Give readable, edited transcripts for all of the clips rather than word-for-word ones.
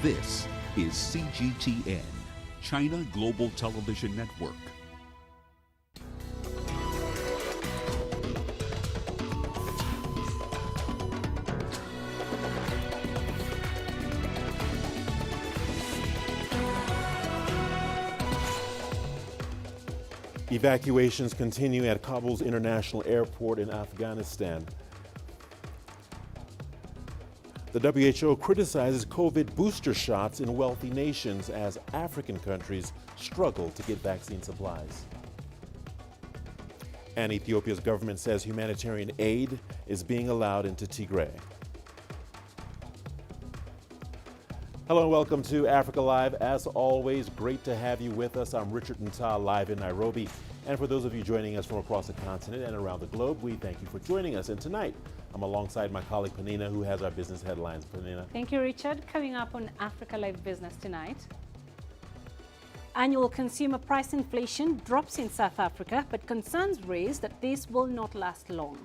This is CGTN, China Global Television Network. Evacuations continue at Kabul's international airport in Afghanistan. The WHO criticizes COVID booster shots in wealthy nations as African countries struggle to get vaccine supplies. And Ethiopia's government says humanitarian aid is being allowed into Tigray. Hello and welcome to Africa Live. As always, great to have you with us. I'm Richard Nta, live in Nairobi. And for those of you joining us from across the continent and around the globe, we thank you for joining us. And tonight, I'm alongside my colleague Panina, who has our business headlines. Panina. Thank you, Richard. Coming up on Africa Live Business tonight. Annual consumer price inflation drops in South Africa, but concerns raised that this will not last long.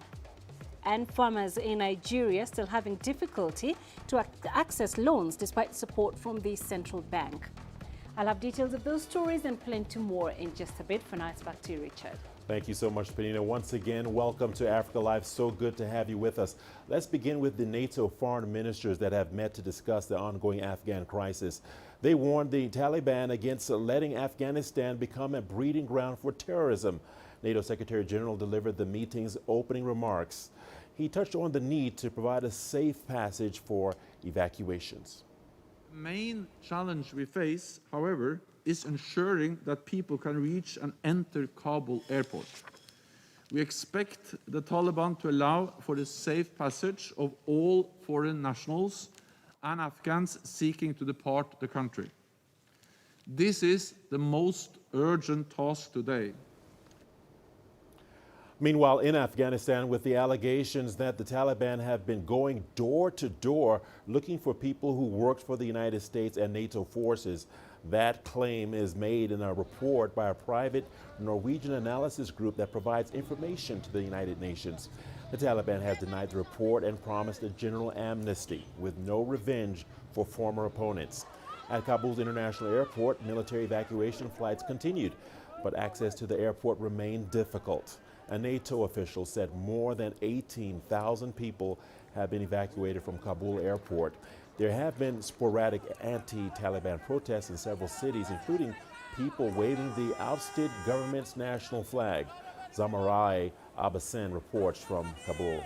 And farmers in Nigeria still having difficulty to access loans despite support from the central bank. I'll have details of those stories and plenty more in just a bit. For now, it's back to you, Richard. Thank you so much, Panina. Once again, welcome to Africa Live. So good to have you with us. Let's begin with the NATO foreign ministers that have met to discuss the ongoing Afghan crisis. They warned the Taliban against letting Afghanistan become a breeding ground for terrorism. NATO Secretary General delivered the meeting's opening remarks. He touched on the need to provide a safe passage for evacuations. The main challenge we face, however, is ensuring that people can reach and enter Kabul airport. We expect the Taliban to allow for the safe passage of all foreign nationals and Afghans seeking to depart the country. This is the most urgent task today. Meanwhile, in Afghanistan, with the allegations that the Taliban have been going door to door looking for people who worked for the United States and NATO forces, that claim is made in a report by a private Norwegian analysis group that provides information to the United Nations. The Taliban has denied the report and promised a general amnesty with no revenge for former opponents. At Kabul's international airport, military evacuation flights continued, but access to the airport remained difficult. A NATO official said more than 18,000 people have been evacuated from Kabul airport. There have been sporadic anti-Taliban protests in several cities, including people waving the ousted government's national flag. Zamarai Abbasin reports from Kabul.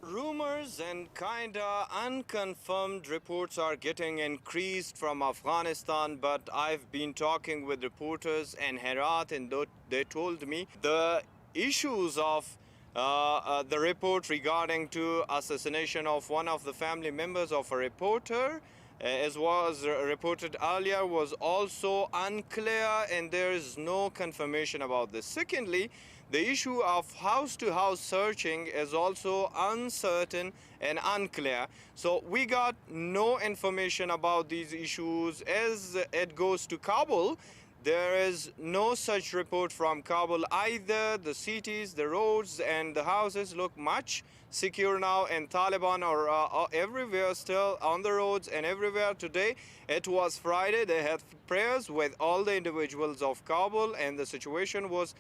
Rumors and kinda unconfirmed reports are getting increased from Afghanistan, but I've been talking with reporters in Herat and they told me the issues of the report regarding to assassination of one of the family members of a reporter, as was reported earlier, was also unclear and there is no confirmation about this. Secondly, the issue of house-to-house searching is also uncertain and unclear. So we got no information about these issues as it goes to Kabul. There is no such report from Kabul either. The cities, the roads and the houses look much secure now, and Taliban are everywhere still on the roads and everywhere. Today it was Friday. They had prayers with all the individuals of Kabul and the situation was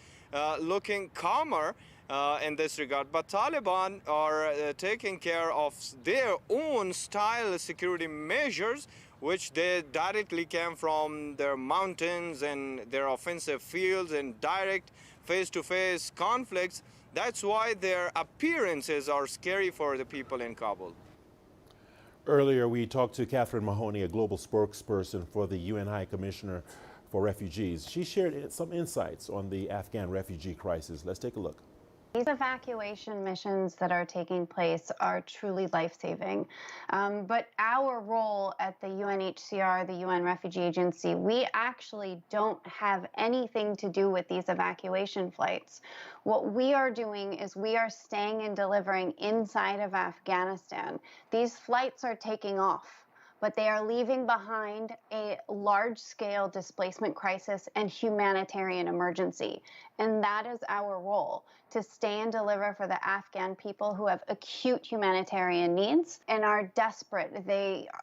looking calmer in this regard. But Taliban are taking care of their own style security measures, which they directly came from their mountains and their offensive fields and direct face-to-face conflicts. That's why their appearances are scary for the people in Kabul. Earlier, we talked to Catherine Mahoney, a global spokesperson for the UN High Commissioner for Refugees. She shared some insights on the Afghan refugee crisis. Let's take a look. These evacuation missions that are taking place are truly life-saving. But our role at the UNHCR, the UN Refugee Agency, we actually don't have anything to do with these evacuation flights. What we are doing is we are staying and delivering inside of Afghanistan. These flights are taking off, but they are leaving behind a large-scale displacement crisis and humanitarian emergency. And that is our role, to stay and deliver for the Afghan people who have acute humanitarian needs and are desperate.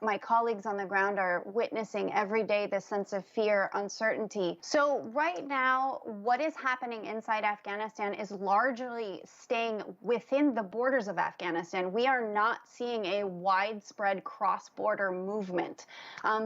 My colleagues on the ground are witnessing every day this sense of fear, uncertainty. So right now, what is happening inside Afghanistan is largely staying within the borders of Afghanistan. We are not seeing a widespread cross-border movement.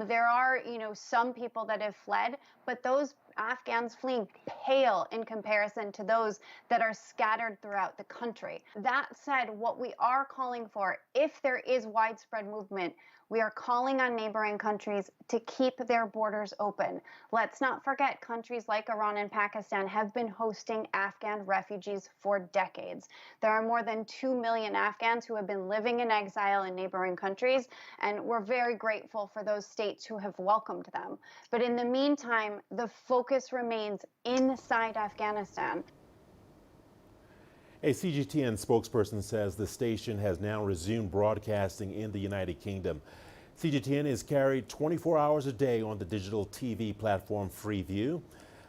There are, some people that have fled, but those Afghans fleeing pale in comparison to those that are scattered throughout the country. That said, what we are calling for, if there is widespread movement, we are calling on neighboring countries to keep their borders open. Let's not forget, countries like Iran and Pakistan have been hosting Afghan refugees for decades. There are more than 2 million Afghans who have been living in exile in neighboring countries, and we're very grateful for those states who have welcomed them. But in the meantime, the focus remains inside Afghanistan. A CGTN spokesperson says the station has now resumed broadcasting in the United Kingdom. CGTN is carried 24 hours a day on the digital TV platform Freeview.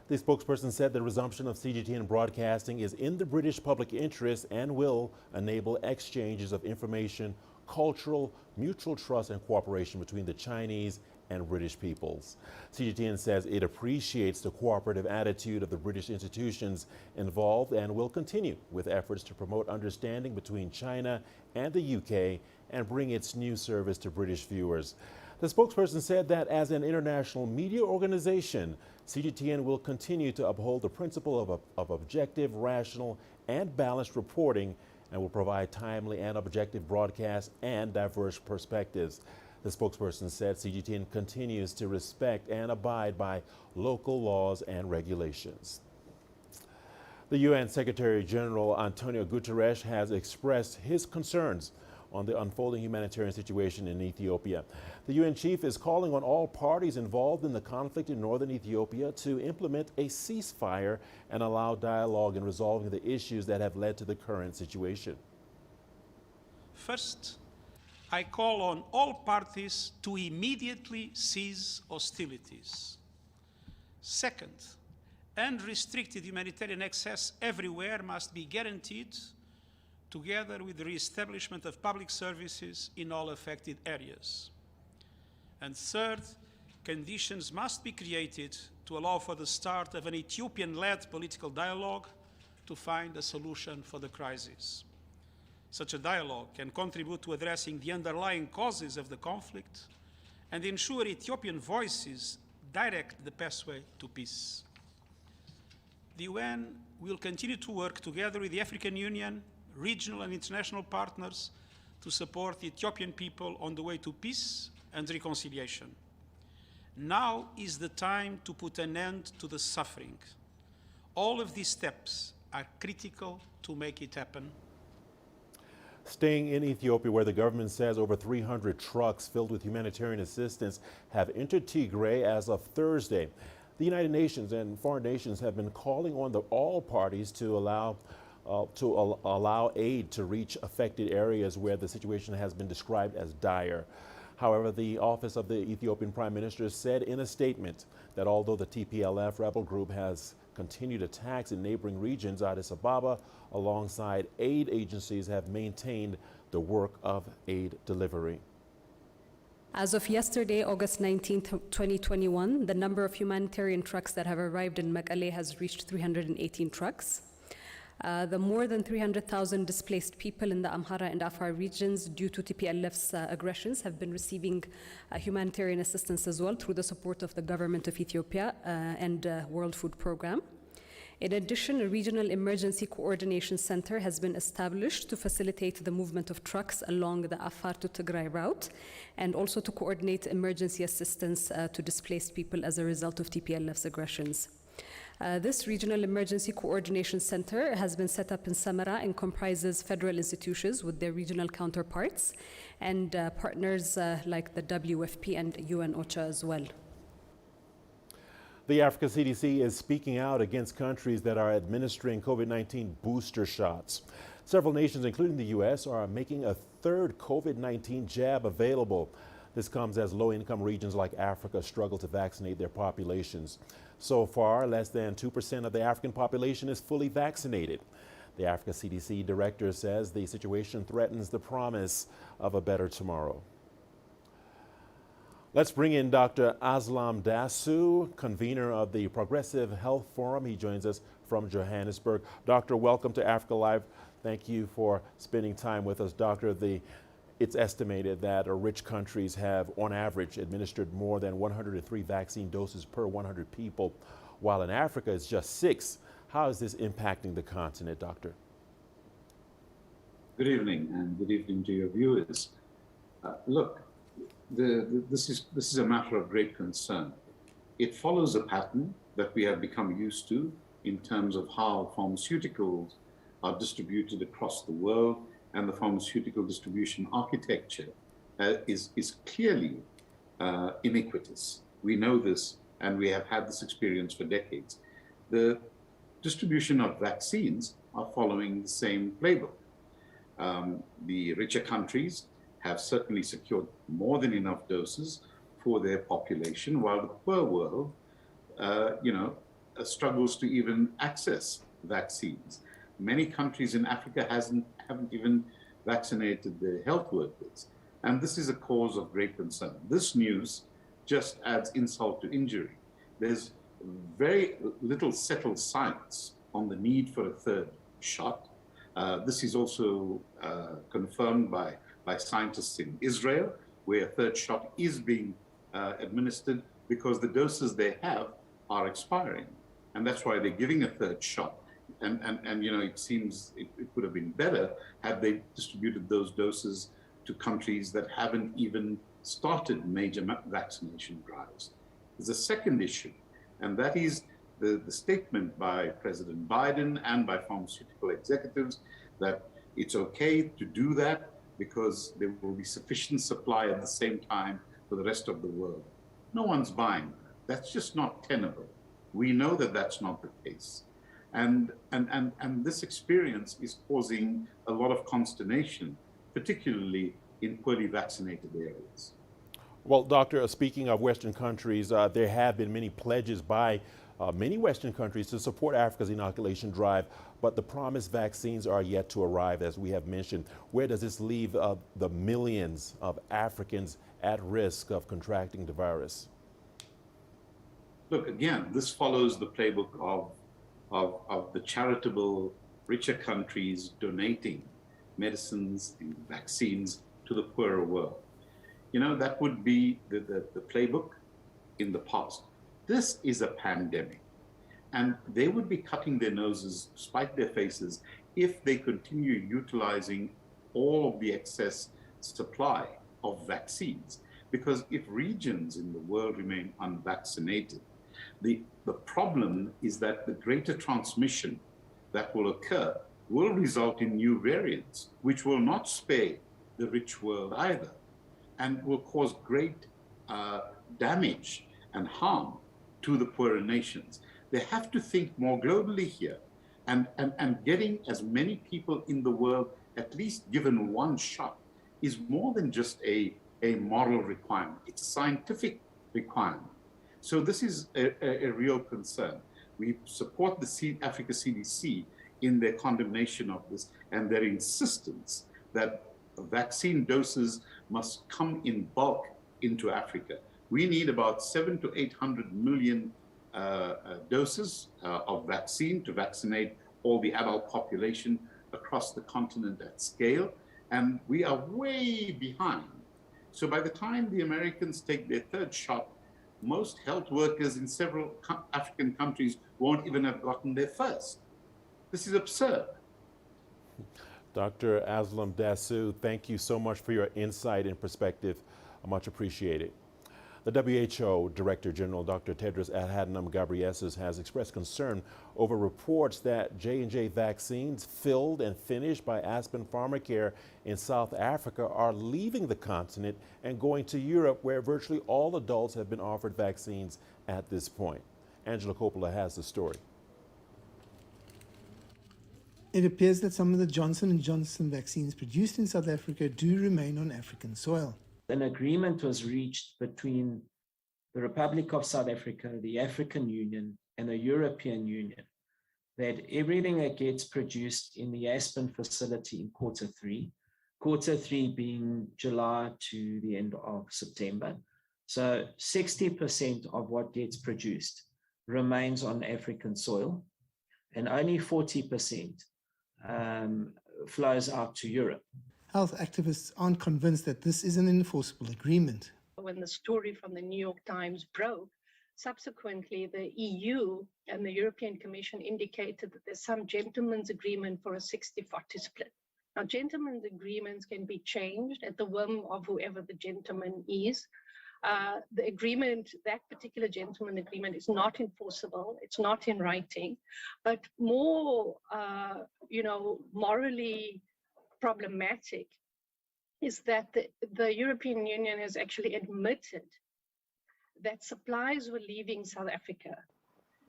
The spokesperson said the resumption of CGTN broadcasting is in the British public interest and will enable exchanges of information, cultural, mutual trust, and cooperation between the Chinese and British peoples. CGTN says it appreciates the cooperative attitude of the British institutions involved and will continue with efforts to promote understanding between China and the UK and bring its new service to British viewers. The spokesperson said that as an international media organization, CGTN will continue to uphold the principle of objective, rational, and balanced reporting and will provide timely and objective broadcasts and diverse perspectives. The spokesperson said CGTN continues to respect and abide by local laws and regulations. The UN Secretary General Antonio Guterres has expressed his concerns on the unfolding humanitarian situation in Ethiopia. The UN chief is calling on all parties involved in the conflict in northern Ethiopia to implement a ceasefire and allow dialogue in resolving the issues that have led to the current situation. First, I call on all parties to immediately cease hostilities. Second, unrestricted humanitarian access everywhere must be guaranteed, together with the re-establishment of public services in all affected areas. And third, conditions must be created to allow for the start of an Ethiopian-led political dialogue to find a solution for the crisis. Such a dialogue can contribute to addressing the underlying causes of the conflict and ensure Ethiopian voices direct the pathway to peace. The UN will continue to work together with the African Union, regional and international partners to support the Ethiopian people on the way to peace and reconciliation. Now is the time to put an end to the suffering. All of these steps are critical to make it happen. Staying in Ethiopia, where the government says over 300 trucks filled with humanitarian assistance have entered Tigray as of Thursday. The United Nations and foreign nations have been calling on all parties to allow aid to reach affected areas where the situation has been described as dire. However, the office of the Ethiopian Prime Minister said in a statement that although the TPLF rebel group has continued attacks in neighboring regions, Addis Ababa, alongside aid agencies, have maintained the work of aid delivery. As of yesterday, August 19, 2021, the number of humanitarian trucks that have arrived in Mekelle has reached 318 trucks. The more than 300,000 displaced people in the Amhara and Afar regions due to TPLF's aggressions have been receiving humanitarian assistance as well through the support of the government of Ethiopia and World Food Programme. In addition, a regional emergency coordination center has been established to facilitate the movement of trucks along the Afar to Tigray route and also to coordinate emergency assistance to displaced people as a result of TPLF's aggressions. This regional emergency coordination center has been set up in Samara and comprises federal institutions with their regional counterparts and partners like the WFP and UN OCHA as well. The Africa CDC is speaking out against countries that are administering COVID-19 booster shots. Several nations, including the U.S., are making a third COVID-19 jab available. This comes as low-income regions like Africa struggle to vaccinate their populations. So far, less than 2% of the African population is fully vaccinated. The Africa CDC director says the situation threatens the promise of a better tomorrow. Let's bring in Dr. Aslam Dasu, convener of the Progressive Health Forum. He joins us from Johannesburg. Doctor, welcome to Africa Live. Thank you for spending time with us. Doctor, it's estimated that rich countries have, on average, administered more than 103 vaccine doses per 100 people, while in Africa it's just 6. How is this impacting the continent, Doctor? Good evening, and good evening to your viewers. Look, this is a matter of great concern. It follows a pattern that we have become used to in terms of how pharmaceuticals are distributed across the world, and the pharmaceutical distribution architecture is clearly iniquitous. We know this, and we have had this experience for decades. The distribution of vaccines are following the same playbook. The richer countries have certainly secured more than enough doses for their population, while the poor world, struggles to even access vaccines. Many countries in Africa haven't even vaccinated their health workers, and this is a cause of great concern. This news just adds insult to injury. There's very little settled science on the need for a third shot. This is also confirmed by scientists in Israel, where a third shot is being administered because the doses they have are expiring. And that's why they're giving a third shot. And it seems it would have been better had they distributed those doses to countries that haven't even started major vaccination drives. There's a second issue, and that is the statement by President Biden and by pharmaceutical executives that it's okay to do that because there will be sufficient supply at the same time for the rest of the world. No one's buying that. That's just not tenable. We know that that's not the case. And this experience is causing a lot of consternation, particularly in poorly vaccinated areas. Well, Doctor, speaking of Western countries, there have been many pledges by many Western countries to support Africa's inoculation drive, but the promised vaccines are yet to arrive, as we have mentioned. Where does this leave the millions of Africans at risk of contracting the virus? Look, again, this follows the playbook of the charitable richer countries donating medicines and vaccines to the poorer world. That would be the playbook in the past. This is a pandemic, and they would be cutting their noses, spite their faces, if they continue utilizing all of the excess supply of vaccines. Because if regions in the world remain unvaccinated, the problem is that the greater transmission that will occur will result in new variants, which will not spare the rich world either, and will cause great damage and harm to the poorer nations. They have to think more globally here, and getting as many people in the world at least given one shot is more than just a moral requirement. It's a scientific requirement. So this is a real concern. We support the Africa CDC in their condemnation of this and their insistence that vaccine doses must come in bulk into Africa. We need about 700 to 800 million doses of vaccine to vaccinate all the adult population across the continent at scale, and we are way behind. So by the time the Americans take their third shot, most health workers in several African countries won't even have gotten their first. This is absurd. Dr. Aslam Dasu, thank you so much for your insight and perspective. Much appreciated. The WHO Director General, Dr. Tedros Adhanom Ghebreyesus, has expressed concern over reports that J&J vaccines filled and finished by Aspen Pharmacare in South Africa are leaving the continent and going to Europe, where virtually all adults have been offered vaccines at this point. Angela Coppola has the story. It appears that some of the Johnson & Johnson vaccines produced in South Africa do remain on African soil. An agreement was reached between the Republic of South Africa, the African Union, and the European Union that everything that gets produced in the Aspen facility in quarter three being July to the end of September. So 60% of what gets produced remains on African soil, and only 40% flows out to Europe. Health activists aren't convinced that this is an enforceable agreement. When the story from the New York Times broke, subsequently the EU and the European Commission indicated that there's some gentleman's agreement for a 60-40 split. Now, gentleman's agreements can be changed at the whim of whoever the gentleman is. The agreement, that particular gentleman agreement, is not enforceable. It's not in writing, but more, morally problematic is that the European Union has actually admitted that supplies were leaving South Africa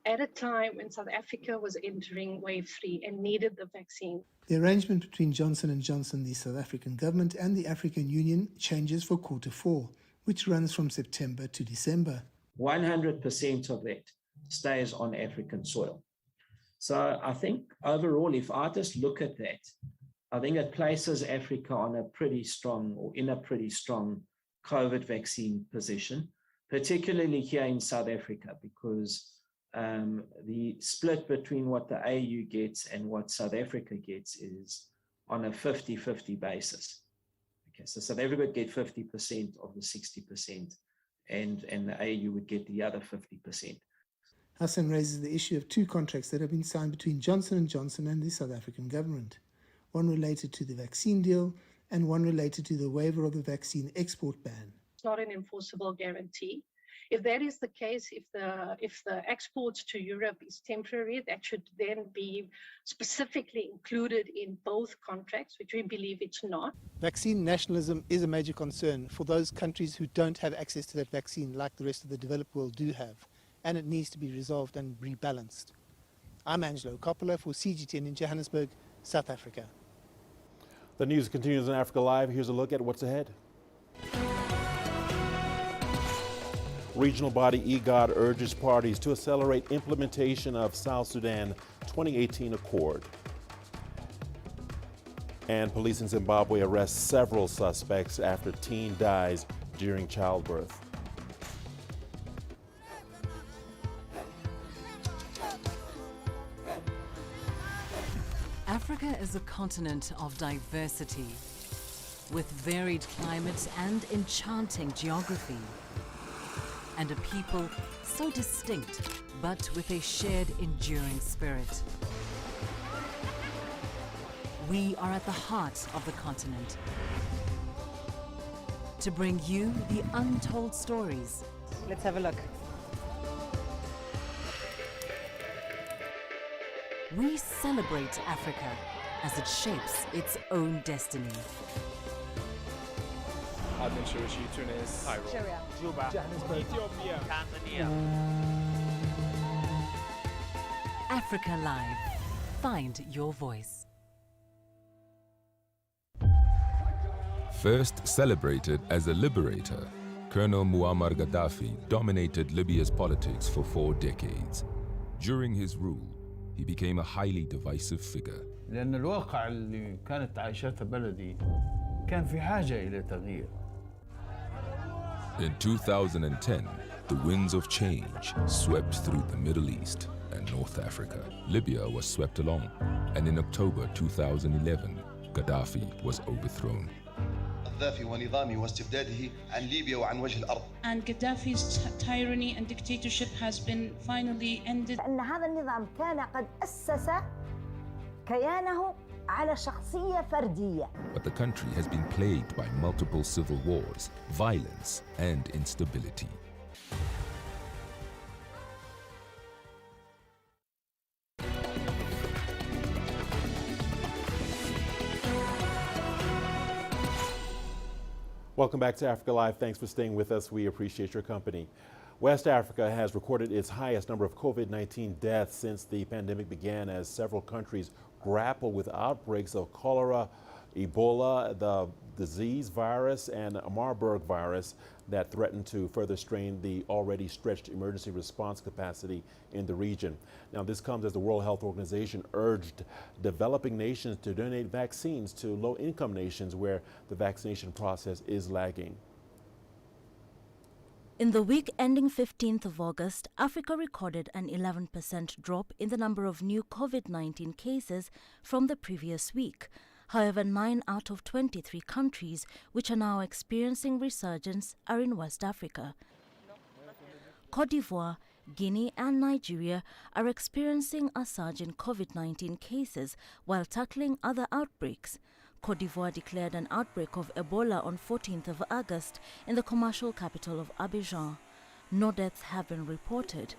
at a time when South Africa was entering wave 3 and needed the vaccine. The arrangement between Johnson & Johnson, the South African government, and the African Union changes for quarter 4, which runs from September to December. 100% of that stays on African soil. So I think overall, if I just look at that, I think it places Africa on a pretty strong, or in a pretty strong COVID vaccine position, particularly here in South Africa, because the split between what the AU gets and what South Africa gets is on a 50-50 basis. Okay, so South Africa would get 50% of the 60%, and the AU would get the other 50%. Hassan raises the issue of 2 contracts that have been signed between Johnson & Johnson and the South African government, one related to the vaccine deal and one related to the waiver of the vaccine export ban. It's not an enforceable guarantee. If that is the case, if the exports to Europe is temporary, that should then be specifically included in both contracts, which we believe it's not. Vaccine nationalism is a major concern for those countries who don't have access to that vaccine like the rest of the developed world do have, and it needs to be resolved and rebalanced. I'm Angelo Coppola for CGTN in Johannesburg, South Africa. The news continues in Africa Live. Here's a look at what's ahead. Regional body IGAD urges parties to accelerate implementation of South Sudan 2018 Accord. And police in Zimbabwe arrest several suspects after teen dies during childbirth. Africa is a continent of diversity, with varied climates and enchanting geography, and a people so distinct, but with a shared enduring spirit. We are at the heart of the continent to bring you the untold stories. Let's have a look. We celebrate Africa as it shapes its own destiny. Tunis, Cairo, Juba, Johannesburg, Ethiopia, Tanzania. Africa Live. Find your voice. First celebrated as a liberator, Colonel Muammar Gaddafi dominated Libya's politics for 4 decades. During his rule, he became a highly divisive figure. لأن الواقع اللي كانت عايشته بلدي كان في حاجة إلى تغيير. In 2010, the winds of change swept through the Middle East and North Africa. Libya was swept along, and in October 2011, Gaddafi was overthrown. And Gaddafi's tyranny and dictatorship has been finally ended. أن هذا النظام كان قد أسس كيانه على شخصية فردية. But the country has been plagued by multiple civil wars, violence, and instability. Welcome back to Africa Live. Thanks for staying with us. We appreciate your company. West Africa has recorded its highest number of COVID-19 deaths since the pandemic began, as several countries grapple with outbreaks of cholera, Ebola, the disease virus and a Marburg virus that threaten to further strain the already stretched emergency response capacity in the region. Now, this comes as the World Health Organization urged developing nations to donate vaccines to low-income nations where the vaccination process is lagging. In the week ending 15th of August, Africa recorded an 11% drop in the number of new COVID-19 cases from the previous week. However, 9 out of 23 countries which are now experiencing resurgence are in West Africa. Côte d'Ivoire, Guinea and Nigeria are experiencing a surge in COVID-19 cases while tackling other outbreaks. Côte d'Ivoire declared an outbreak of Ebola on 14th of August in the commercial capital of Abidjan. No deaths have been reported.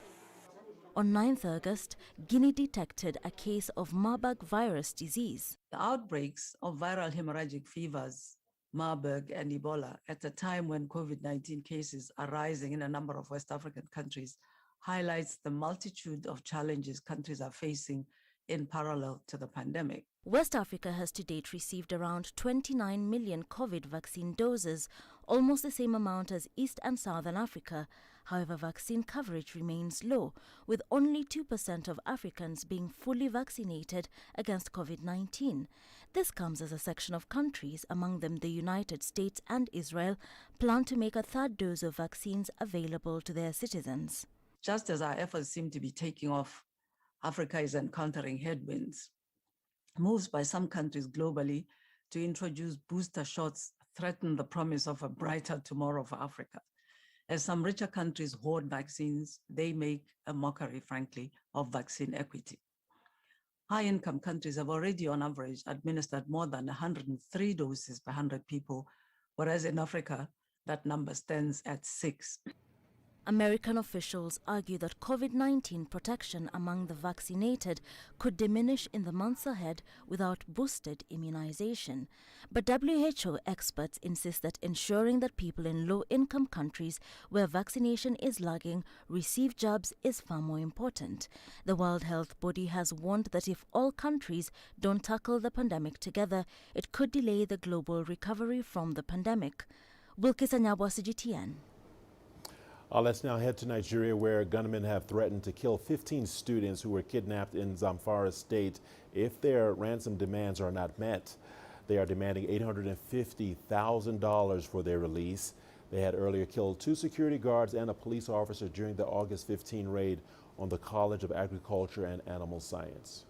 On 9th August, Guinea detected a case of Marburg virus disease. The outbreaks of viral hemorrhagic fevers, Marburg and Ebola, at a time when COVID-19 cases are rising in a number of West African countries, highlights the multitude of challenges countries are facing in parallel to the pandemic. West Africa has to date received around 29 million COVID vaccine doses, almost the same amount as East and Southern Africa. However, vaccine coverage remains low, with only 2% of Africans being fully vaccinated against COVID-19. This comes as a section of countries, among them the United States and Israel, plan to make a third dose of vaccines available to their citizens. Just as our efforts seem to be taking off, Africa is encountering headwinds. Moves by some countries globally to introduce booster shots threaten the promise of a brighter tomorrow for Africa. As some richer countries hoard vaccines, they make a mockery, frankly, of vaccine equity. High-income countries have already, on average, administered more than 103 doses per 100 people, whereas in Africa, that number stands at 6. American officials argue that COVID-19 protection among the vaccinated could diminish in the months ahead without boosted immunization. But WHO experts insist that ensuring that people in low-income countries where vaccination is lagging receive jabs is far more important. The World Health Body has warned that if all countries don't tackle the pandemic together, it could delay the global recovery from the pandemic. Wilkis Anyabwa, CGTN. Let's now head to Nigeria, where gunmen have threatened to kill 15 students who were kidnapped in Zamfara state if their ransom demands are not met. They are demanding $850,000 for their release. They had earlier killed 2 security guards and a police officer during the August 15 raid on the College of Agriculture and Animal Science.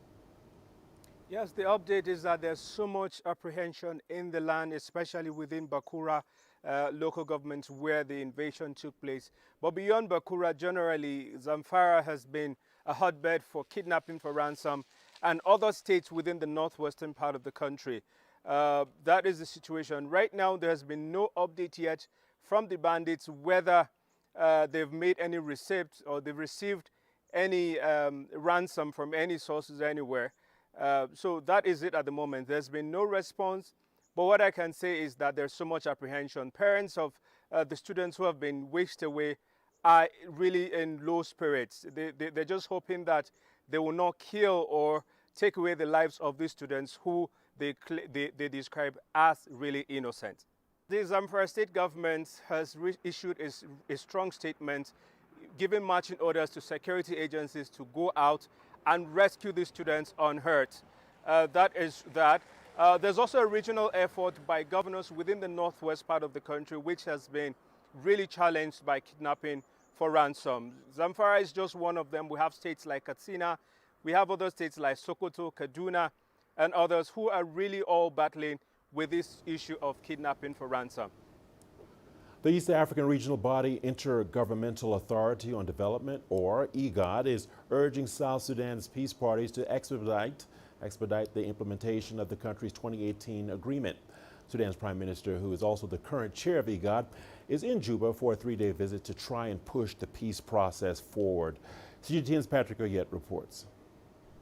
Yes, the update is that there's so much apprehension in the land, especially within Bakura local government where the invasion took place. But beyond Bakura, generally, Zamfara has been a hotbed for kidnapping for ransom, and other states within the northwestern part of the country. That is the situation. Right now, there has been no update yet from the bandits whether they've made any receipt or they've received any ransom from any sources anywhere. So that is it at the moment. There's been no response. But what I can say is that there's so much apprehension. Parents of the students who have been whisked away are really in low spirits. They're just hoping that they will not kill or take away the lives of these students who they describe as really innocent. The Zamfara state government has issued a strong statement giving marching orders to security agencies to go out and rescue these students unhurt. There's also a regional effort by governors within the northwest part of the country which has been really challenged by kidnapping for ransom. Zamfara is just one of them. We have states like Katsina, we have other states like Sokoto, Kaduna, and others who are really all battling with this issue of kidnapping for ransom. The East African Regional Body Intergovernmental Authority on Development, or IGAD, is urging South Sudan's peace parties to expedite the implementation of the country's 2018 agreement. Sudan's Prime Minister, who is also the current chair of IGAD, is in Juba for a 3-day visit to try and push the peace process forward. CGTN's Patrick Oyet reports.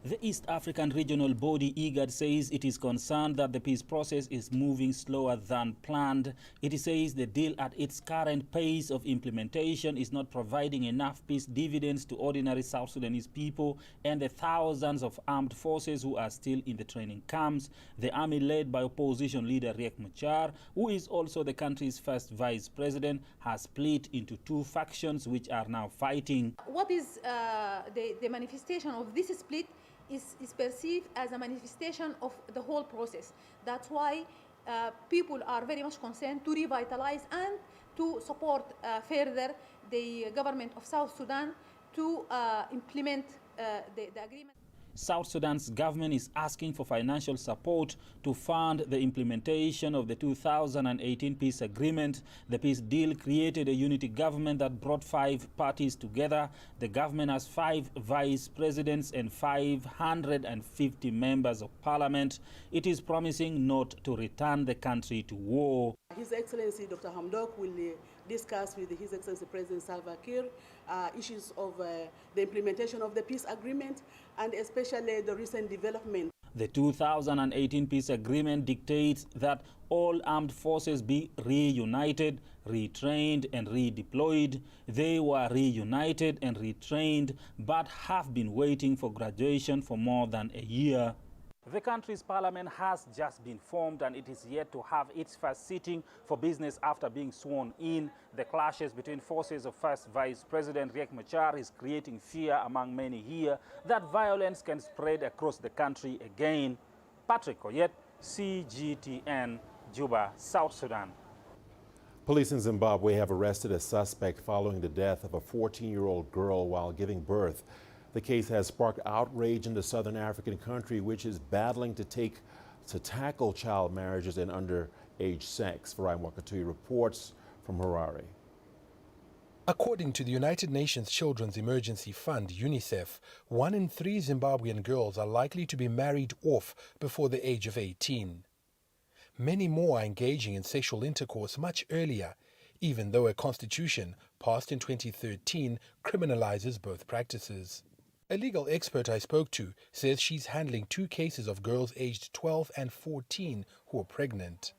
The East African regional body IGAD says it is concerned that the peace process is moving slower than planned. It says the deal at its current pace of implementation is not providing enough peace dividends to ordinary South Sudanese people and the thousands of armed forces who are still in the training camps. The army led by opposition leader Riek Machar, who is also the country's first vice president, has split into two factions which are now fighting. What is the manifestation of this split is perceived as a manifestation of the whole process. That's why people are very much concerned to revitalize and to support further the government of South Sudan to implement the agreement. South Sudan's government is asking for financial support to fund the implementation of the 2018 peace agreement. The peace deal created a unity government that brought 5 parties together. The government has 5 vice presidents and 550 members of parliament. It is promising not to return the country to war. His Excellency Dr. Hamdok will discuss with His Excellency President Salva Kiir issues of the implementation of the peace agreement and especially the recent development. The 2018 peace agreement dictates that all armed forces be reunited, retrained and redeployed. They were reunited and retrained but have been waiting for graduation for more than a year. The country's parliament has just been formed and it is yet to have its first sitting for business after being sworn in. The clashes between forces of first Vice President Riek Machar is creating fear among many here that violence can spread across the country again. Patrick Oyet, CGTN, Juba, South Sudan. Police in Zimbabwe have arrested a suspect following the death of a 14-year-old girl while giving birth. The case has sparked outrage in the southern African country, which is battling to tackle child marriages and underage sex. Farai Mwakatui reports from Harare. According to the United Nations Children's Emergency Fund, UNICEF, 1 in 3 Zimbabwean girls are likely to be married off before the age of 18. Many more are engaging in sexual intercourse much earlier, even though a constitution passed in 2013 criminalizes both practices. A legal expert I spoke to says she's handling 2 cases of girls aged 12 and 14 who are pregnant.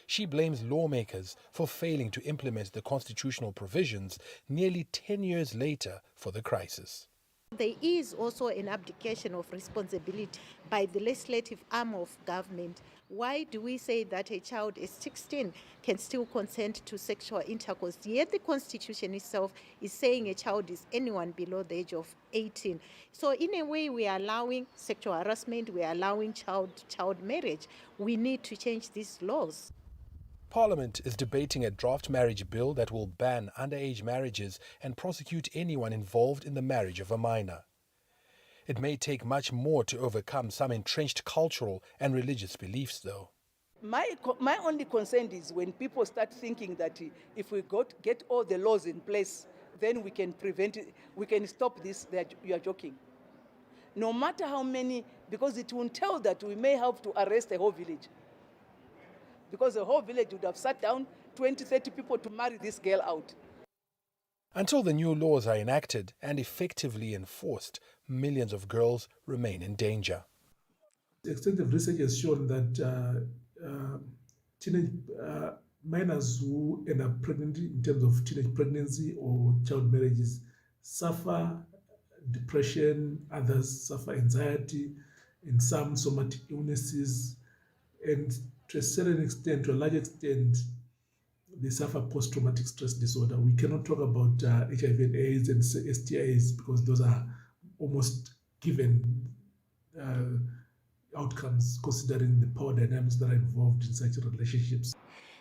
She blames lawmakers for failing to implement the constitutional provisions nearly 10 years later for the crisis. There is also an abdication of responsibility by the legislative arm of government. Why do we say that a child is 16 can still consent to sexual intercourse? Yet the Constitution itself is saying a child is anyone below the age of 18. So in a way, we are allowing sexual harassment, we are allowing child marriage. We need to change these laws. Parliament is debating a draft marriage bill that will ban underage marriages and prosecute anyone involved in the marriage of a minor. It may take much more to overcome some entrenched cultural and religious beliefs, though. My only concern is when people start thinking that if we get all the laws in place, then we can prevent it, we can stop this, that you are joking. No matter how many, because it will tell that we may have to arrest a whole village. Because the whole village would have sat down 20, 30 people to marry this girl out. Until the new laws are enacted and effectively enforced, millions of girls remain in danger. Extensive research has shown that teenage minors who end up pregnant in terms of teenage pregnancy or child marriages suffer depression, others suffer anxiety, and some somatic illnesses, and to a certain extent, to a large extent, they suffer post-traumatic stress disorder. We cannot talk about HIV and AIDS and STIs because those are almost given outcomes considering the power dynamics that are involved in such relationships.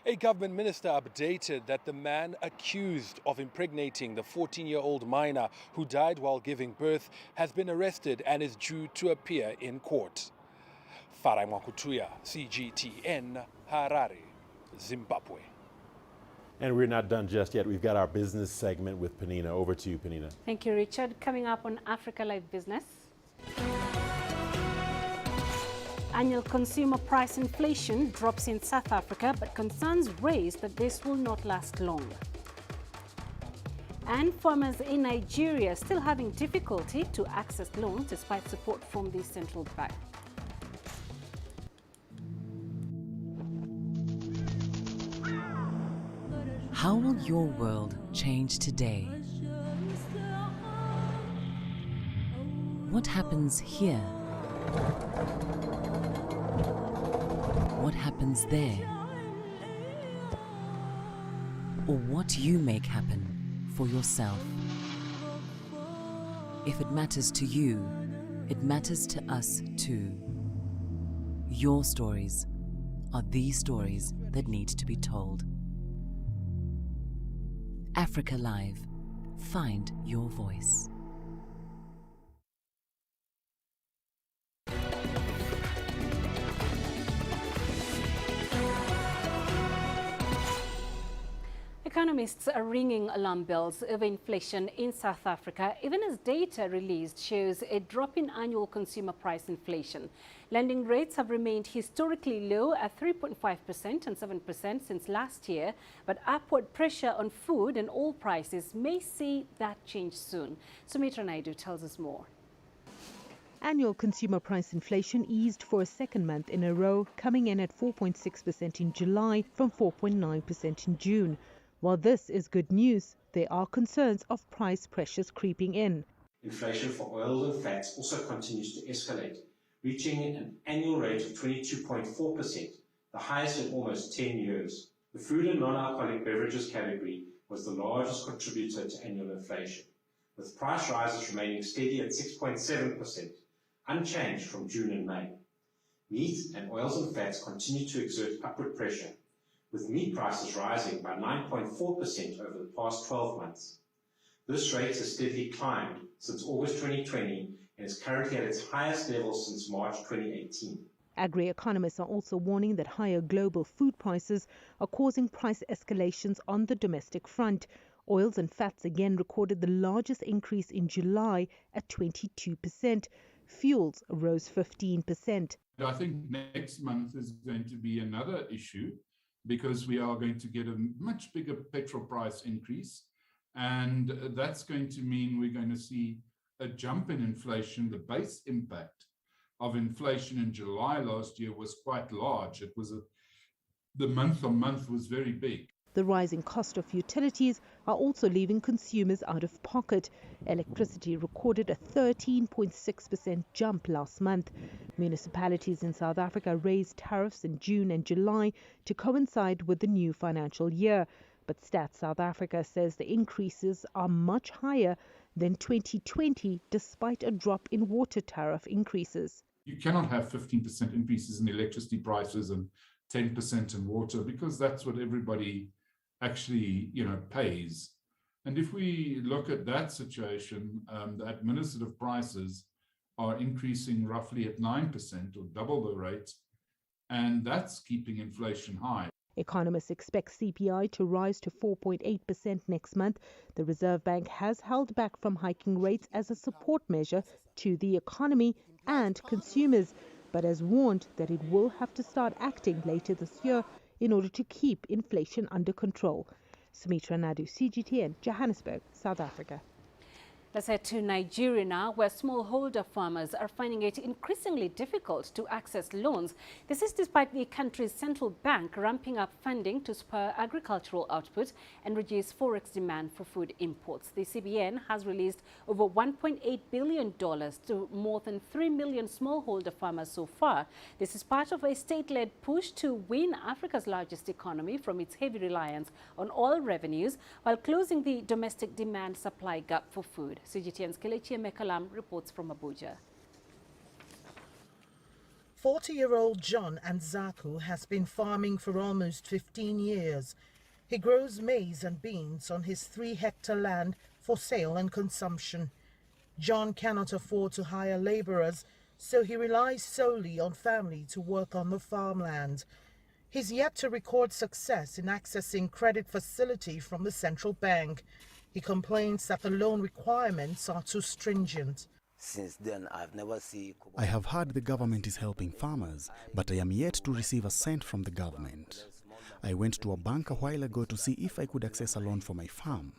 A government minister updated that the man accused of impregnating the 14-year-old minor who died while giving birth has been arrested and is due to appear in court. Farai Mwakatui, CGTN, Harare, Zimbabwe. And we're not done just yet. We've got our business segment with Penina. Over to you, Penina. Thank you, Richard. Coming up on Africa Live Business. Annual consumer price inflation drops in South Africa, but concerns raised that this will not last long. And farmers in Nigeria still having difficulty to access loans despite support from the central bank. How will your world change today? What happens here? What happens there? Or what you make happen for yourself? If it matters to you, it matters to us too. Your stories are the stories that need to be told. Africa Live. Find your voice. Economists are ringing alarm bells over inflation in South Africa, even as data released shows a drop in annual consumer price inflation. Lending rates have remained historically low at 3.5% and 7% since last year, but upward pressure on food and oil prices may see that change soon. Richard Nta tells us more. Annual consumer price inflation eased for a second month in a row, coming in at 4.6% in July from 4.9% in June. While this is good news, there are concerns of price pressures creeping in. Inflation for oils and fats also continues to escalate, reaching an annual rate of 22.4%, the highest in almost 10 years. The food and non-alcoholic beverages category was the largest contributor to annual inflation, with price rises remaining steady at 6.7%, unchanged from June and May. Meat and oils and fats continue to exert upward pressure, with meat prices rising by 9.4% over the past 12 months. This rate has steadily climbed since August 2020 and is currently at its highest level since March 2018. Agri-economists are also warning that higher global food prices are causing price escalations on the domestic front. Oils and fats again recorded the largest increase in July at 22%. Fuels rose 15%. I think next month is going to be another issue, because we are going to get a much bigger petrol price increase, and that's going to mean we're going to see a jump in inflation. The base impact of inflation in July last year was quite large. It was the month-on-month was very big. The rising cost of utilities are also leaving consumers out of pocket. Electricity recorded a 13.6% jump last month. Municipalities in South Africa raised tariffs in June and July to coincide with the new financial year. But Stats South Africa says the increases are much higher than 2020, despite a drop in water tariff increases. You cannot have 15% increases in electricity prices and 10% in water, because that's what everybody actually, pays. And if we look at that situation, the administrative prices are increasing roughly at 9% or double the rate, and that's keeping inflation high. Economists expect CPI to rise to 4.8% next month. The Reserve Bank has held back from hiking rates as a support measure to the economy and consumers, but has warned that it will have to start acting later this year in order to keep inflation under control. Richard Nta, CGTN, Johannesburg, South Africa. Let's head to Nigeria now, where smallholder farmers are finding it increasingly difficult to access loans. This is despite the country's central bank ramping up funding to spur agricultural output and reduce forex demand for food imports. The CBN has released over $1.8 billion to more than 3 million smallholder farmers so far. This is part of a state-led push to win Africa's largest economy from its heavy reliance on oil revenues, while closing the domestic demand-supply gap for food. CGTN's Kelechi Mekalam reports from Abuja. 40-year-old John Nzaku has been farming for almost 15 years. He grows maize and beans on his 3-hectare land for sale and consumption. John cannot afford to hire laborers, so he relies solely on family to work on the farmland. He's yet to record success in accessing credit facility from the central bank. He complains that the loan requirements are too stringent. Since then, I've never seen... I have heard the government is helping farmers, but I am yet to receive a cent from the government. I went to a bank a while ago to see if I could access a loan for my farm.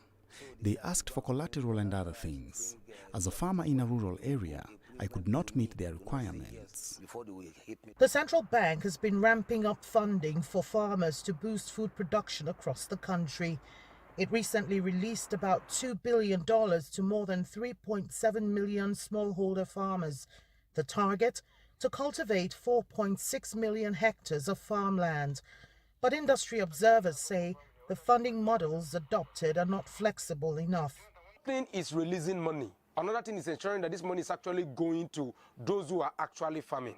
They asked for collateral and other things. As a farmer in a rural area, I could not meet their requirements. The central bank has been ramping up funding for farmers to boost food production across the country. It recently released about $2 billion to more than 3.7 million smallholder farmers. The target? To cultivate 4.6 million hectares of farmland. But industry observers say the funding models adopted are not flexible enough. One thing is releasing money. Another thing is ensuring that this money is actually going to those who are actually farming.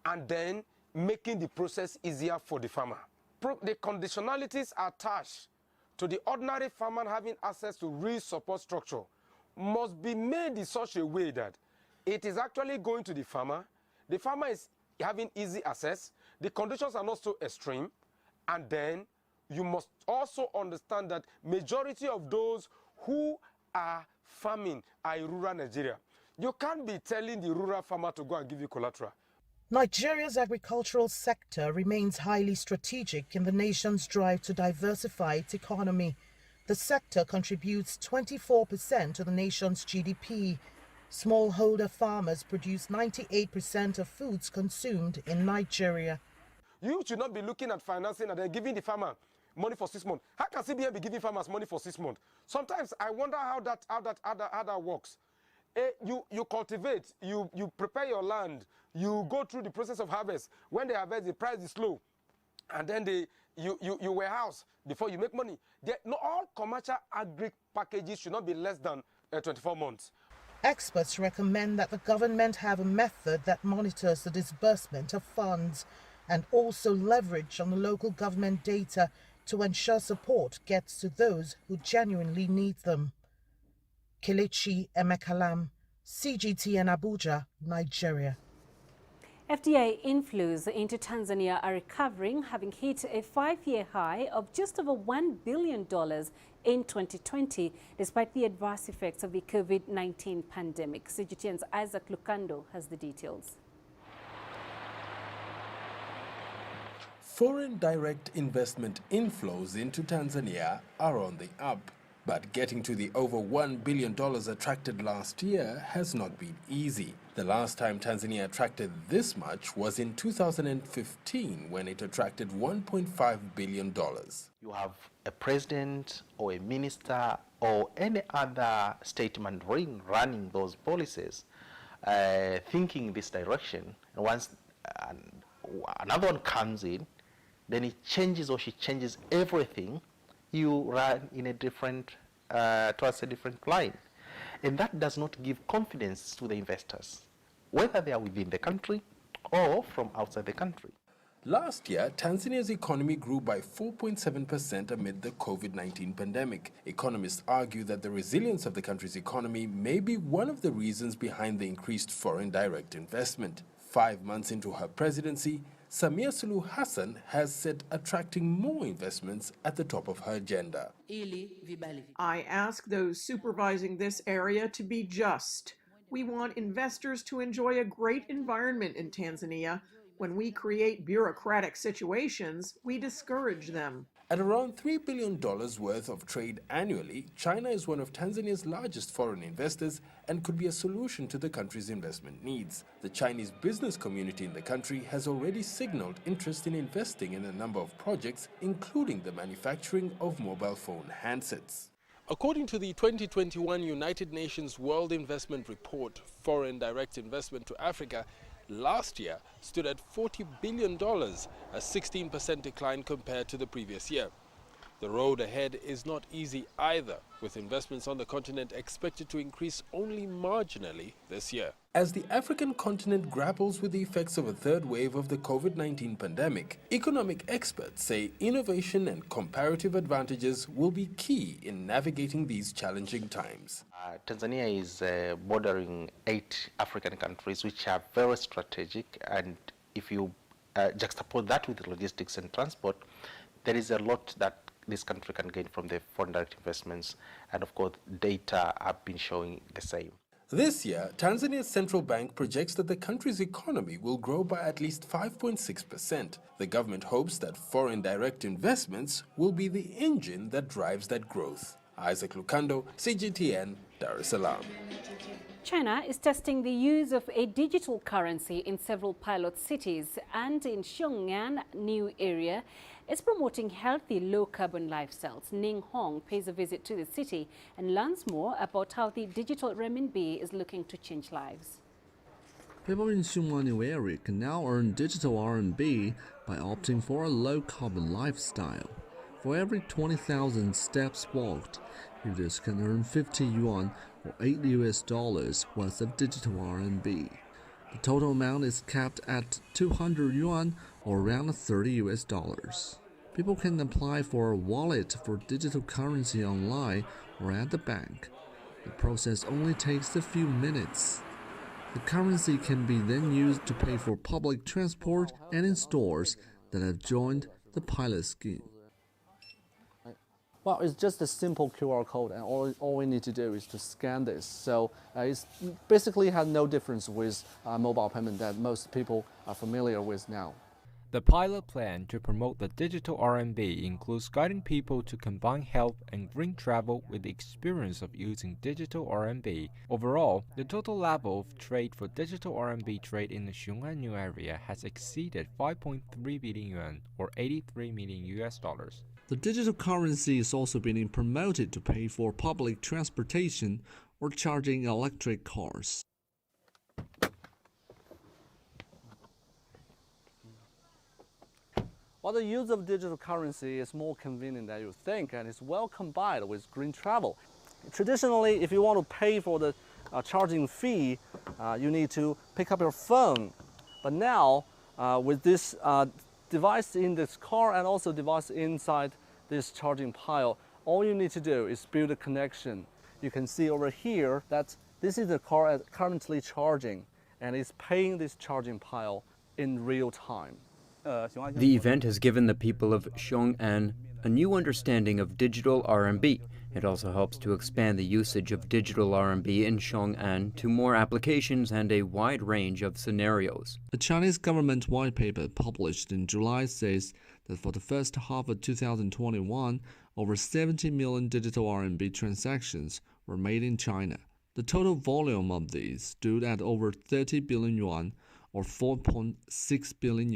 And then making the process easier for the farmer. The conditionalities attached to the ordinary farmer having access to real support structure must be made in such a way that it is actually going to the farmer is having easy access, the conditions are not so extreme, and then you must also understand that majority of those who are farming are in rural Nigeria. You can't be telling the rural farmer to go and give you collateral. Nigeria's agricultural sector remains highly strategic in the nation's drive to diversify its economy. The sector contributes 24% to the nation's GDP. Smallholder farmers produce 98% of foods consumed in Nigeria. You should not be looking at financing and then giving the farmer money for 6 months. How can CBN be giving farmers money for 6 months? Sometimes I wonder how that works. You cultivate, you prepare your land, you go through the process of harvest. When they harvest, the price is low, and then you warehouse before you make money. All commercial agri packages should not be less than 24 months. Experts recommend that the government have a method that monitors the disbursement of funds and also leverage on the local government data to ensure support gets to those who genuinely need them. Kelechi Emekalam, CGTN Abuja, Nigeria. FDI inflows into Tanzania are recovering, having hit a 5-year high of just over $1 billion in 2020, despite the adverse effects of the COVID-19 pandemic. CGTN's Isaac Lukando has the details. Foreign direct investment inflows into Tanzania are on the up, but getting to the over $1 billion attracted last year has not been easy. The last time Tanzania attracted this much was in 2015, when it attracted $1.5 billion. You have a president or a minister or any other statement running those policies, thinking this direction, and once another one comes in, then he changes or she changes everything, you run in a different, towards a different line. And that does not give confidence to the investors, whether they are within the country or from outside the country. Last year, Tanzania's economy grew by 4.7% amid the COVID-19 pandemic. Economists argue that the resilience of the country's economy may be one of the reasons behind the increased foreign direct investment. 5 months into her presidency, Samia Suluhu Hassan has set attracting more investments at the top of her agenda. I ask those supervising this area to be just. We want investors to enjoy a great environment in Tanzania. When we create bureaucratic situations, we discourage them. At around $3 billion worth of trade annually, China is one of Tanzania's largest foreign investors and could be a solution to the country's investment needs. The Chinese business community in the country has already signaled interest in investing in a number of projects, including the manufacturing of mobile phone handsets. According to the 2021 United Nations World Investment Report, foreign direct investment to Africa last year stood at $40 billion, a 16% decline compared to the previous year. The road ahead is not easy either, with investments on the continent expected to increase only marginally this year. As the African continent grapples with the effects of a third wave of the COVID-19 pandemic, economic experts say innovation and comparative advantages will be key in navigating these challenging times. Tanzania is bordering 8 African countries which are very strategic, and if you juxtapose that with logistics and transport, there is a lot that this country can gain from the foreign direct investments, and of course data have been showing the same. This year, Tanzania's central bank projects that the country's economy will grow by at least 5.6%. The government hopes that foreign direct investments will be the engine that drives that growth. Isaac Lucando, CGTN, Dar es Salaam. China is testing the use of a digital currency in several pilot cities, and in Xiong'an new area is promoting healthy low-carbon lifestyles. Ning Hong pays a visit to the city and learns more about how the digital renminbi is looking to change lives. People in Xiong'an new area can now earn digital RMB by opting for a low-carbon lifestyle. For every 20,000 steps walked, users can earn 50 yuan or $8 worth of digital RMB. The total amount is capped at 200 yuan or around $30. People can apply for a wallet for digital currency online or at the bank. The process only takes a few minutes. The currency can be then used to pay for public transport and in stores that have joined the pilot scheme. Well, it's just a simple QR code, and all we need to do is to scan this. So it basically has no difference with mobile payment that most people are familiar with now. The pilot plan to promote the digital RMB includes guiding people to combine health and green travel with the experience of using digital RMB. Overall, the total level of trade for digital RMB trade in the Xiong'an new area has exceeded 5.3 billion yuan or $83 million. The digital currency is also being promoted to pay for public transportation or charging electric cars. While the use of digital currency is more convenient than you think and is well combined with green travel. Traditionally, if you want to pay for the charging fee, you need to pick up your phone. But now, with this device in this car and also device inside this charging pile, all you need to do is build a connection. You can see over here that this is the car currently charging and is paying this charging pile in real time. The event has given the people of Xiong'an a new understanding of digital RMB. It also helps to expand the usage of digital RMB in Xiong'an to more applications and a wide range of scenarios. A Chinese government white paper published in July says that for the first half of 2021, over 70 million digital RMB transactions were made in China. The total volume of these stood at over 30 billion yuan or $4.6 billion.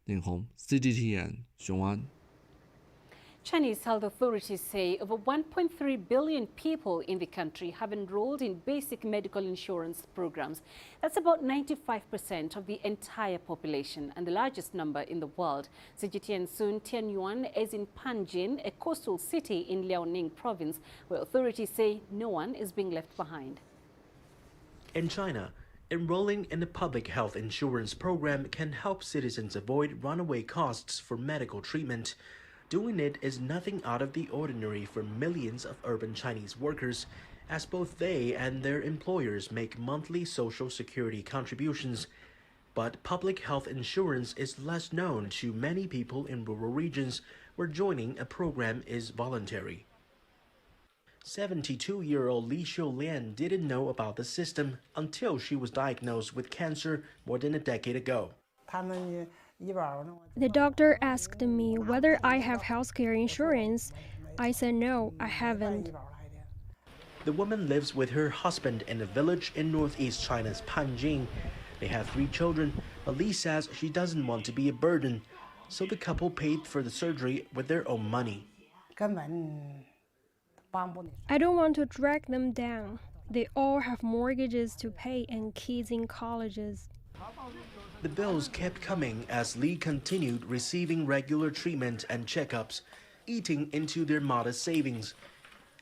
Ning Hong, CGTN, Xiong'an. Chinese health authorities say over 1.3 billion people in the country have enrolled in basic medical insurance programs. That's about 95% of the entire population and the largest number in the world. CGTN Sun Tianyuan is in Panjin, a coastal city in Liaoning province, where authorities say no one is being left behind. In China, enrolling in the public health insurance program can help citizens avoid runaway costs for medical treatment. Doing it is nothing out of the ordinary for millions of urban Chinese workers, as both they and their employers make monthly social security contributions. But public health insurance is less known to many people in rural regions where joining a program is voluntary. 72-year-old Li Xiulian didn't know about the system until she was diagnosed with cancer more than a decade ago. The doctor asked me whether I have healthcare insurance. I said no, I haven't. The woman lives with her husband in a village in northeast China's Panjin. They have 3 children, but Li says she doesn't want to be a burden, so the couple paid for the surgery with their own money. I don't want to drag them down. They all have mortgages to pay and kids in colleges. The bills kept coming as Li continued receiving regular treatment and checkups, eating into their modest savings.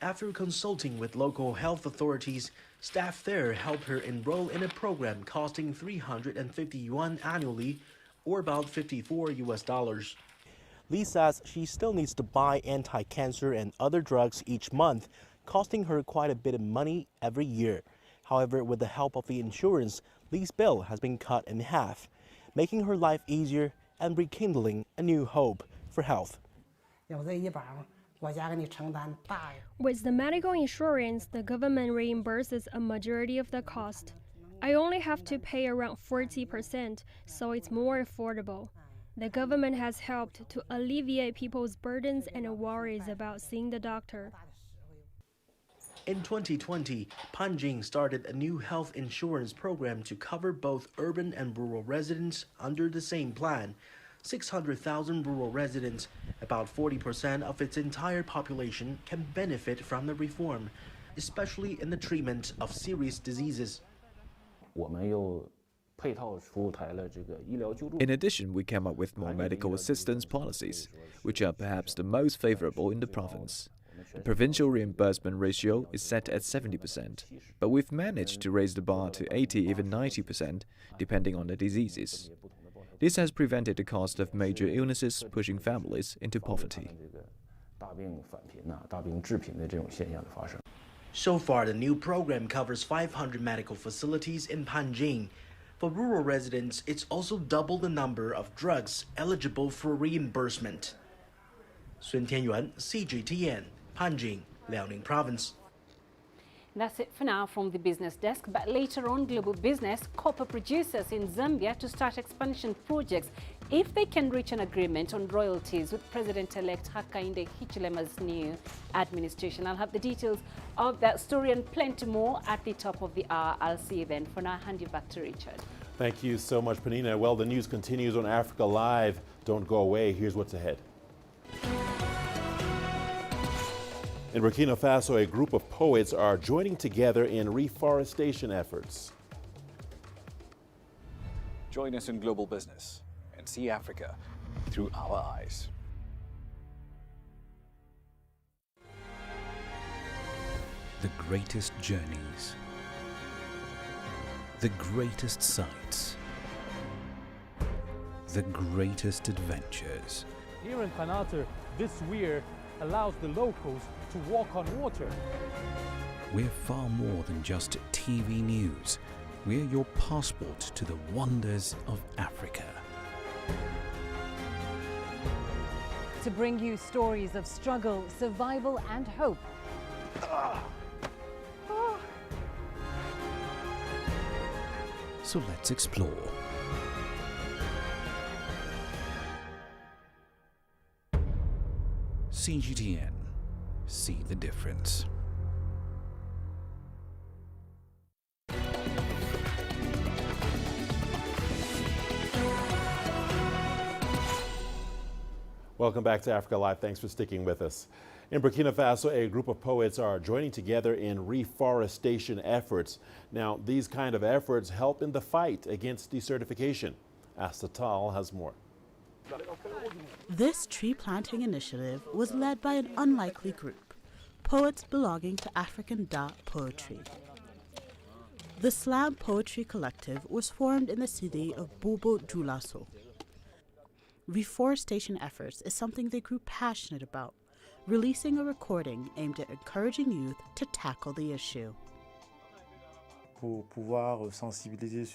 After consulting with local health authorities, staff there helped her enroll in a program costing 350 yuan annually, or about $54. Li says she still needs to buy anti-cancer and other drugs each month, costing her quite a bit of money every year. However, with the help of the insurance, Li's bill has been cut in half, making her life easier and rekindling a new hope for health. With the medical insurance, the government reimburses a majority of the cost. I only have to pay around 40%, so it's more affordable. The government has helped to alleviate people's burdens and worries about seeing the doctor. In 2020, Panjin started a new health insurance program to cover both urban and rural residents under the same plan. 600,000 rural residents, about 40% of its entire population, can benefit from the reform, especially in the treatment of serious diseases. In addition, we came up with more medical assistance policies, which are perhaps the most favorable in the province. The provincial reimbursement ratio is set at 70%, but we've managed to raise the bar to 80, even 90%, depending on the diseases. This has prevented the cost of major illnesses pushing families into poverty. So far, the new program covers 500 medical facilities in Panjin. For rural residents, it's also double the number of drugs eligible for reimbursement. Sun Tianyuan, CGTN, Panjin, Liaoning Province. That's it for now from the business desk. But later on, Global Business, copper producers in Zambia to start expansion projects if they can reach an agreement on royalties with President-elect Hakainde Hichilema's new administration. I'll have the details of that story and plenty more at the top of the hour. I'll see you then. For now, hand you back to Richard. Thank you so much, Panina. Well, the news continues on Africa Live. Don't go away. Here's what's ahead. In Burkina Faso, a group of poets are joining together in reforestation efforts. Join us in Global Business and see Africa through our eyes. The greatest journeys, the greatest sights, the greatest adventures. Here in Panata, this weir allows the locals to walk on water. We're far more than just TV news. We're your passport to the wonders of Africa. To bring you stories of struggle, survival and hope. So let's explore. CGTN. See the difference. Welcome back to Africa Live. Thanks for sticking with us. In Burkina Faso, a group of poets are joining together in reforestation efforts. Now, these kind of efforts help in the fight against desertification. Astatal has more. This tree planting initiative was led by an unlikely group, poets belonging to African Nta poetry. The Slam Poetry Collective was formed in the city of Bobo Dioulasso. Reforestation efforts is something they grew passionate about, releasing a recording aimed at encouraging youth to tackle the issue.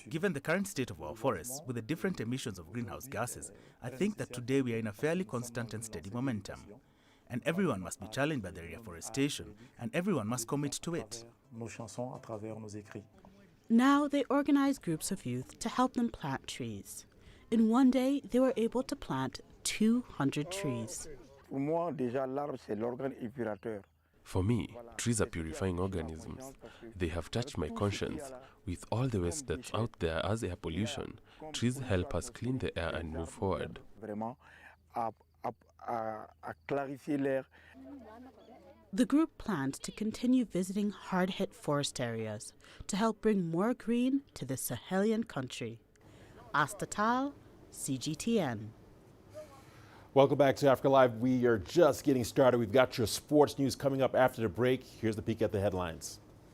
Given the current state of our forests, with the different emissions of greenhouse gases, I think that today we are in a fairly constant and steady momentum. And everyone must be challenged by the reforestation, and everyone must commit to it. Now they organize groups of youth to help them plant trees. In one day, they were able to plant 200 trees. For me, trees are purifying organisms. They have touched my conscience. With all the waste that's out there as air pollution, trees help us clean the air and move forward. The group plans to continue visiting hard-hit forest areas to help bring more green to this Sahelian country. Astatal, CGTN. Welcome back to Africa Live. We are just getting started. We've got your sports news coming up after the break. Here's the peek at the headlines.